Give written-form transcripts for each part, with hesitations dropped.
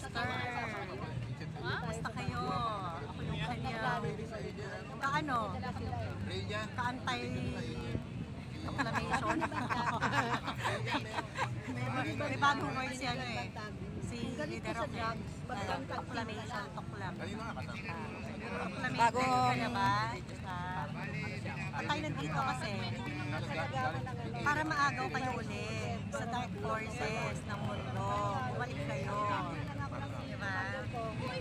Sir, basta kayo. Ako yung kanyang kaantay proclamation. may bagong words yan eh. Si Leader of proclamation, tuklam. Proclamation ka na ba? Patay nandito kasi para maagaw kayo ulit sa dark forces ng mundo. Bumalik kayo. Diba?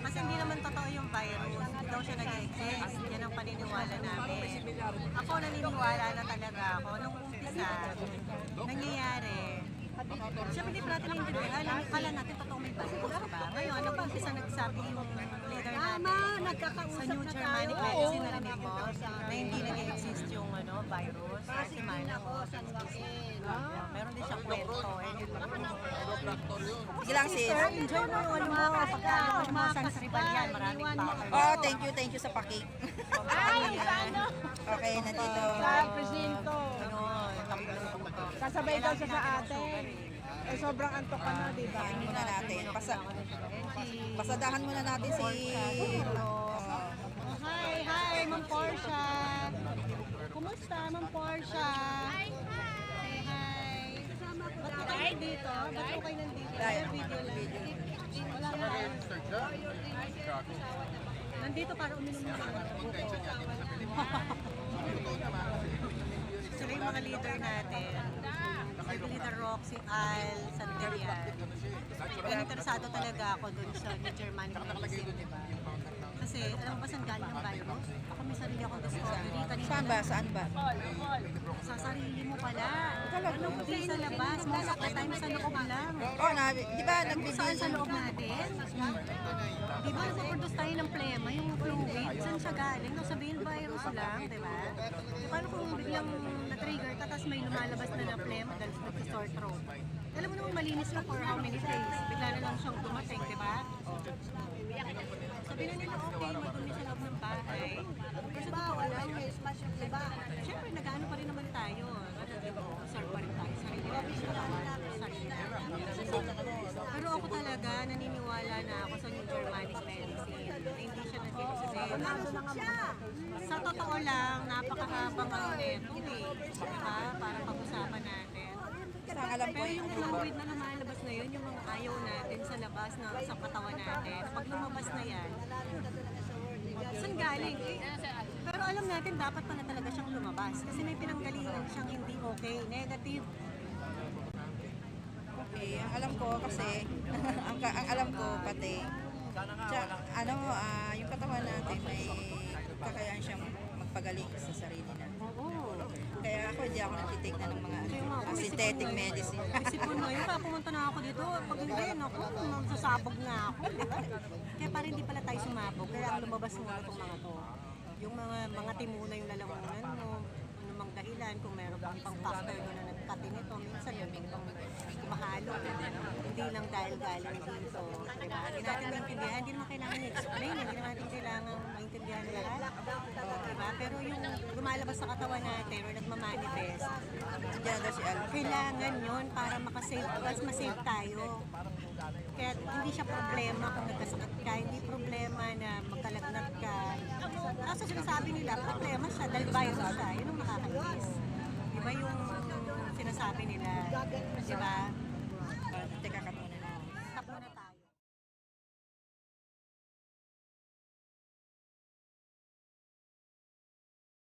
Kasi hindi naman totoo yung virus. Hindi daw siya nag-exist. Yan ang paniniwala namin. Ako naniniwala na talaga ako. Nung umpisa, nangyayari. Siyempre hindi pa natin naintindihan. Kala natin totoo may virus, diba? Ngayon, nung umpisa nagsabi yung leader natin sa New Germanic Medicine, narinig mo, na hindi nag-exist yung virus. Kasi meron din siyang kwento. Sige lang sis. Sir, enjoy mo yung pagka lumasan sa Ribalian. Maraming power. Oh, thank you sa pakik. Okay, nandito. Presinto. Kasabay daw siya sa atin. Eh, sobrang antok ka na, di ba? Kain muna natin. Pasadahan muna natin si... Hi, Ma'am Portia. Kumusta, Ma'am Portia? Say hi. Ba't ka kayo dito? Ba't ka kayo nandito? Video lang. Wala na. Nandito para uminom ng sila yung mga leader natin. Si Leader Roxy, Al, Santerian. Kaya interesado talaga ako dun sa New Germanic Medicine, di ba? Kasi alam mo ba saan galing ang virus? Ako may sarili akong discovery. Saan ba? Sa sarili mo pala. Hindi sa labas. Most of the time sa loob lang. Oh, di ba Saan sa loob natin? Di ba nag-produce tayo ng plema, yung fluid? Saan siya galing? No, sabihin virus lang, di ba? Paano kung biglang na-trigger ka, tapos may lumalabas na plema dahil sa sore throat? Alam mo naman malinis lang for how many days? Bigla na lang siyang dumating, di ba? Sabihin na nila, okay, madumi sa loob ng bahay. Kasi bawal lang, may smash yung iba. Siyempre, nag-ano pa rin naman tayo. Serve pa rin tayo. Sarili Pero ako talaga, naniniwala na ako sa New Germanic Medicine. Na hindi siya nag-exist. Sa totoo lang, napakahabang ang neto eh. Diba? Para pag-usapan natin. Pero yung fluid na lumalabas na yun, yung mga ayaw natin sa labas na sa katawan natin, pag lumabas na yan, saan galing? Pero alam natin, dapat pala talaga siyang lumabas. Kasi may pinanggalingan siyang hindi okay, negative. Okay, ang alam ko kasi, ang alam ko pati, yung katawan natin may kakayahan siyang magpagaling sa sarili natin. Kaya ako hindi ako nagtitake na ng mga synthetic medicine. Isipon mo yun, kaya pumunta na ako dito. Pag hindi, naku, sasabog na ako. Kaya parang hindi pala tayo sumabog. Kaya ang lumabas muna itong mga to. Yung mga timuna yung lalamunan mo, anumang dahilan, kung meron kang pang factor doon na nagpati nito, minsan yung itong mahalo. Hindi lang dahil galing dito. Diba? Hindi natin maintindihan, hindi naman kailangan i-explain, hindi naman natin kailangan maintindihan lahat. Diba? Pero yung lumalabas sa katawan natin or nagmamanifest, kailangan yun para makasave, mas masave tayo. Kaya hindi siya problema kung nagkasakit ka, hindi problema na magkalagnat ka. Kaso sinasabi nila, problema siya dahil virus siya, yun ang nakakainis. Diba yung sinasabi nila, diba?